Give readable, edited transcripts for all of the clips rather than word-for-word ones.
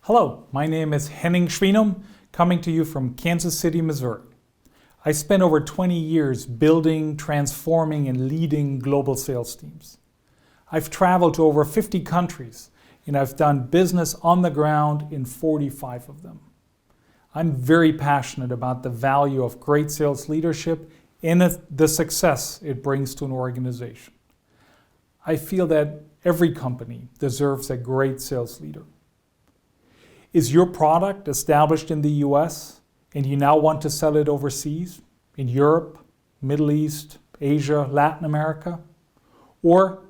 Hello, my name is Henning Schweenum, coming to you from Kansas City, Missouri. I spent over 20 years building, transforming, and leading global sales teams. I've traveled to over 50 countries, and I've done business on the ground in 45 of them. I'm very passionate about the value of great sales leadership and the success it brings to an organization. I feel that every company deserves a great sales leader. Is your product established in the US and you now want to sell it overseas, in Europe, Middle East, Asia, Latin America? Or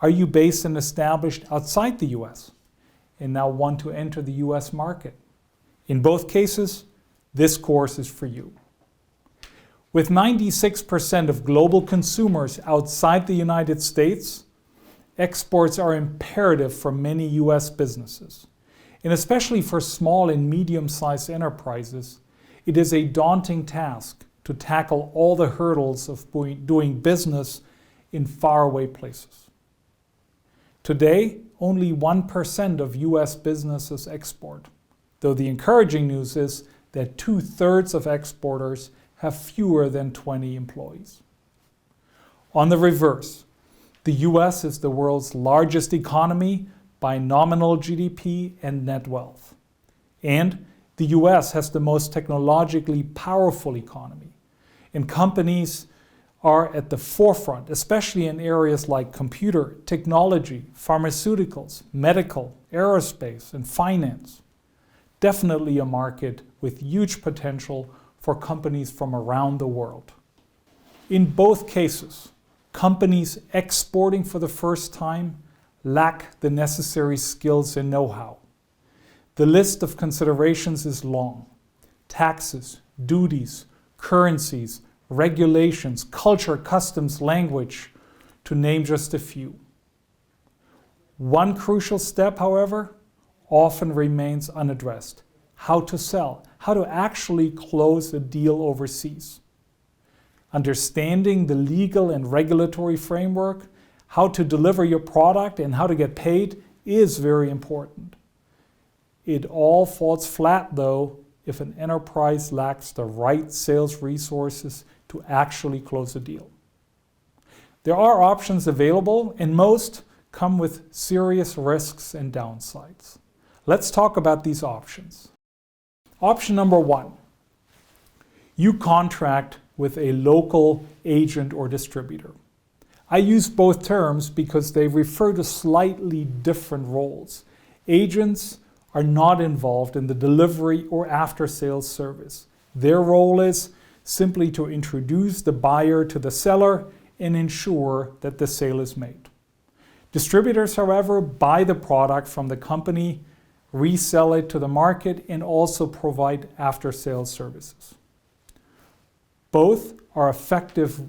are you based and established outside the US and now want to enter the US market? In both cases, this course is for you. With 96% of global consumers outside the United States, exports are imperative for many US businesses. And especially for small and medium-sized enterprises, it is a daunting task to tackle all the hurdles of doing business in faraway places. Today, only 1% of US businesses export, though the encouraging news is that 2/3 of exporters have fewer than 20 employees. On the reverse, the US is the world's largest economy by nominal GDP and net wealth. And the US has the most technologically powerful economy. And companies are at the forefront, especially in areas like computer, technology, pharmaceuticals, medical, aerospace, and finance. Definitely a market with huge potential for companies from around the world. In both cases, companies exporting for the first time lack the necessary skills and know-how. The list of considerations is long. Taxes, duties, currencies, regulations, culture, customs, language, to name just a few. One crucial step, however, often remains unaddressed: how to sell, how to actually close a deal overseas. Understanding the legal and regulatory framework, how to deliver your product, and how to get paid is very important. It all falls flat, though, if an enterprise lacks the right sales resources to actually close a deal. There are options available, and most come with serious risks and downsides. Let's talk about these options. Option number 1. You contract with a local agent or distributor. I use both terms because they refer to slightly different roles. Agents are not involved in the delivery or after-sales service. Their role is simply to introduce the buyer to the seller and ensure that the sale is made. Distributors, however, buy the product from the company, resell it to the market, and also provide after-sales services. Both are effective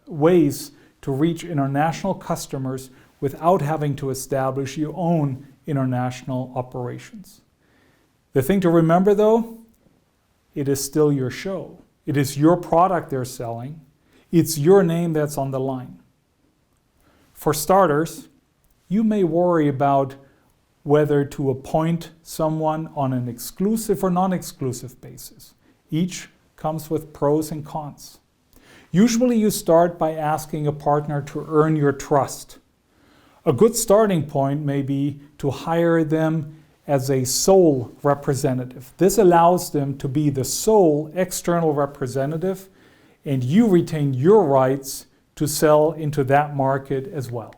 ways to reach international customers without having to establish your own international operations. The thing to remember, though, it is still your show. It is your product they're selling. It's your name that's on the line. For starters, you may worry about whether to appoint someone on an exclusive or non-exclusive basis. Each comes with pros and cons. Usually you start by asking a partner to earn your trust. A good starting point may be to hire them as a sole representative. This allows them to be the sole external representative, and you retain your rights to sell into that market as well.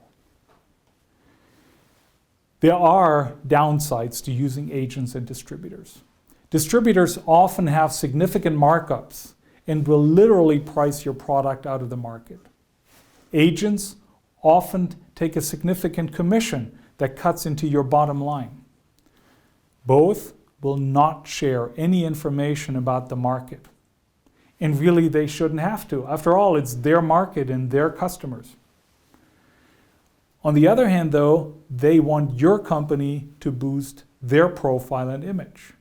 There are downsides to using agents and distributors. Distributors often have significant markups and will literally price your product out of the market. Agents often take a significant commission that cuts into your bottom line. Both will not share any information about the market. And really, they shouldn't have to. After all, it's their market and their customers. On the other hand, though, they want your company to boost their profile and image.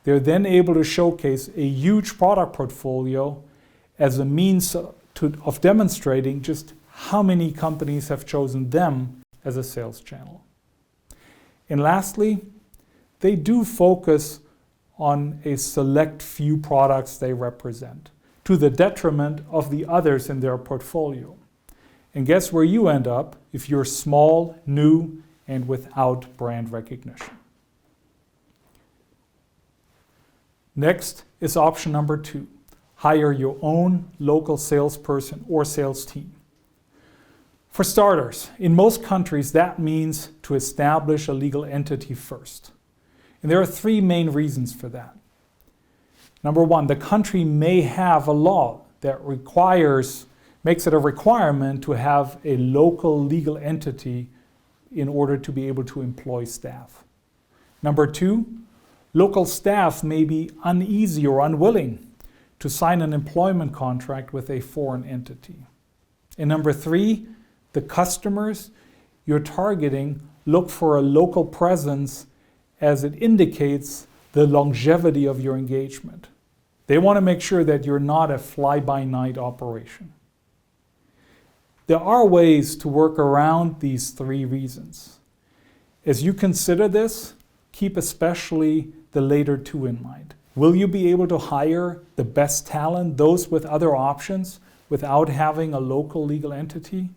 They're then able to showcase a huge product portfolio as a means of demonstrating just how many companies have chosen them as a sales channel. And lastly, they do focus on a select few products they represent, to the detriment of the others in their portfolio. And guess where you end up if you're small, new, and without brand recognition. Next is option number 2. Hire your own local salesperson or sales team. For starters, in most countries that means to establish a legal entity first. And there are 3 main reasons for that. Number 1, the country may have a law that makes it a requirement to have a local legal entity in order to be able to employ staff. Number 2, local staff may be uneasy or unwilling to sign an employment contract with a foreign entity. And number 3, the customers you're targeting look for a local presence as it indicates the longevity of your engagement. They want to make sure that you're not a fly-by-night operation. There are ways to work around these 3 reasons. As you consider this, keep especially the later 2 in mind. Will you be able to hire the best talent, those with other options, without having a local legal entity?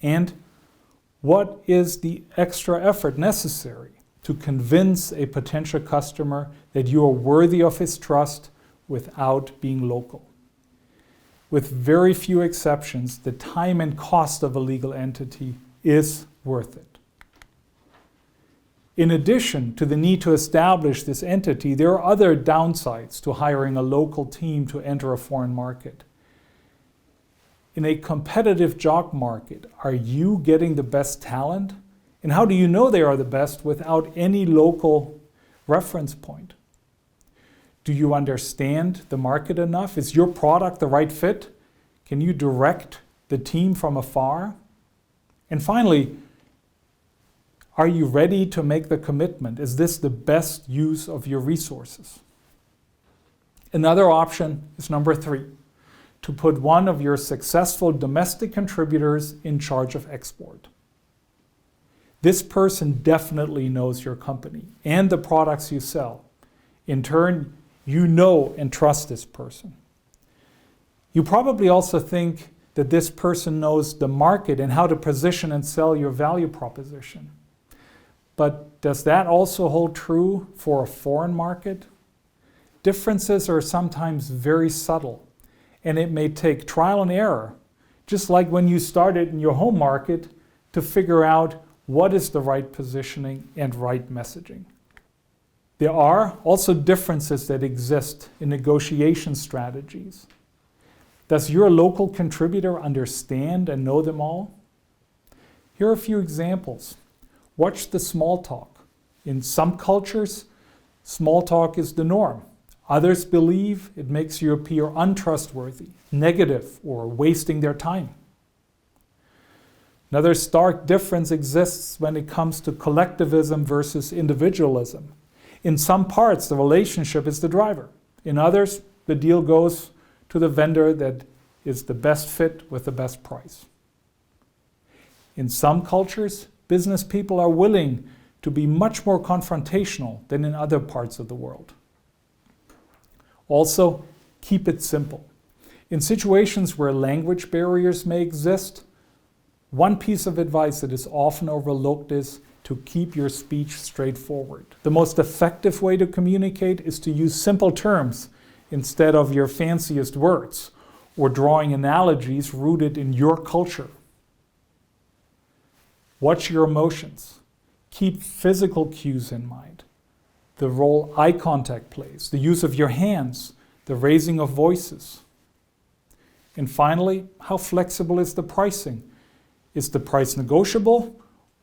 And what is the extra effort necessary to convince a potential customer that you are worthy of his trust without being local? With very few exceptions, the time and cost of a legal entity is worth it. In addition to the need to establish this entity, there are other downsides to hiring a local team to enter a foreign market. In a competitive job market, are you getting the best talent? And how do you know they are the best without any local reference point? Do you understand the market enough? Is your product the right fit? Can you direct the team from afar? And finally, are you ready to make the commitment? Is this the best use of your resources? Another option is number 3, to put one of your successful domestic contributors in charge of export. This person definitely knows your company and the products you sell. In turn, you know and trust this person. You probably also think that this person knows the market and how to position and sell your value proposition. But does that also hold true for a foreign market? Differences are sometimes very subtle, and it may take trial and error, just like when you started in your home market, to figure out what is the right positioning and right messaging. There are also differences that exist in negotiation strategies. Does your local contributor understand and know them all? Here are a few examples. Watch the small talk. In some cultures, small talk is the norm. Others believe it makes you appear untrustworthy, negative, or wasting their time. Another stark difference exists when it comes to collectivism versus individualism. In some parts, the relationship is the driver. In others, the deal goes to the vendor that is the best fit with the best price. In some cultures, business people are willing to be much more confrontational than in other parts of the world. Also, keep it simple. In situations where language barriers may exist, one piece of advice that is often overlooked is to keep your speech straightforward. The most effective way to communicate is to use simple terms instead of your fanciest words or drawing analogies rooted in your culture. Watch your emotions. Keep physical cues in mind. The role eye contact plays, the use of your hands, the raising of voices. And finally, how flexible is the pricing? Is the price negotiable,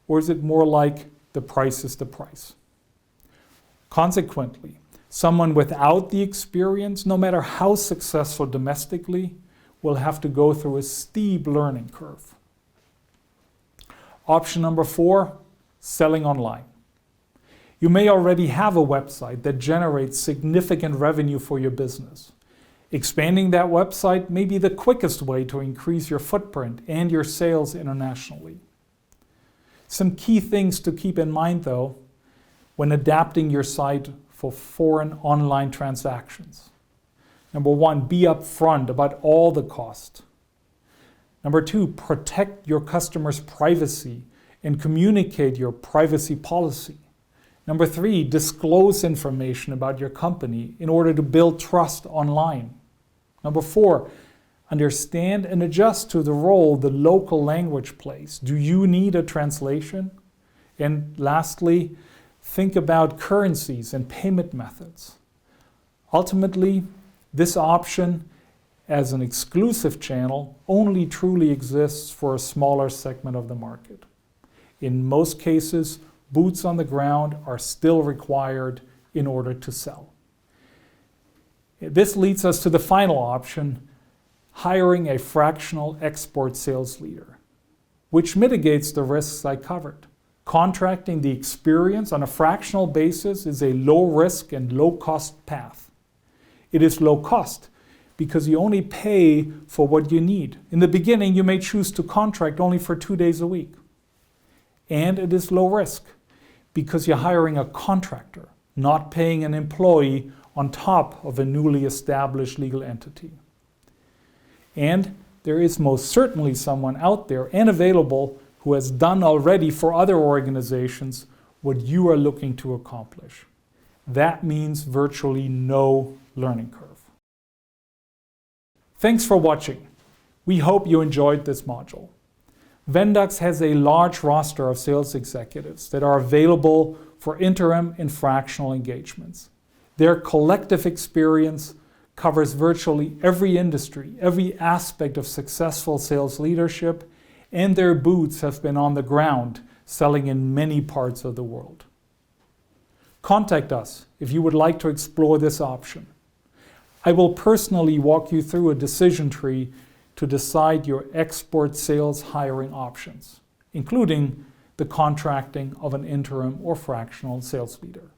or is it more like the price is the price? Consequently, someone without the experience, no matter how successful domestically, will have to go through a steep learning curve. Option number 4, selling online. You may already have a website that generates significant revenue for your business. Expanding that website may be the quickest way to increase your footprint and your sales internationally. Some key things to keep in mind, though, when adapting your site for foreign online transactions. Number one, be upfront about all the cost. Number two, protect your customers' privacy and communicate your privacy policy. Number three, disclose information about your company in order to build trust online. Number four, understand and adjust to the role the local language plays. Do you need a translation? And lastly, think about currencies and payment methods. Ultimately, this option as an exclusive channel only truly exists for a smaller segment of the market. In most cases, boots on the ground are still required in order to sell. This leads us to the final option, hiring a fractional export sales leader, which mitigates the risks I covered. Contracting the experience on a fractional basis is a low risk and low cost path. It is low cost because you only pay for what you need. In the beginning, you may choose to contract only for 2 days a week. And it is low risk because you're hiring a contractor, not paying an employee on top of a newly established legal entity. And there is most certainly someone out there and available who has done already for other organizations what you are looking to accomplish. That means virtually no learning curve. Thanks for watching. We hope you enjoyed this module. Vendax has a large roster of sales executives that are available for interim and fractional engagements. Their collective experience covers virtually every industry, every aspect of successful sales leadership, and their boots have been on the ground selling in many parts of the world. Contact us if you would like to explore this option. I will personally walk you through a decision tree to decide your export sales hiring options, including the contracting of an interim or fractional sales leader.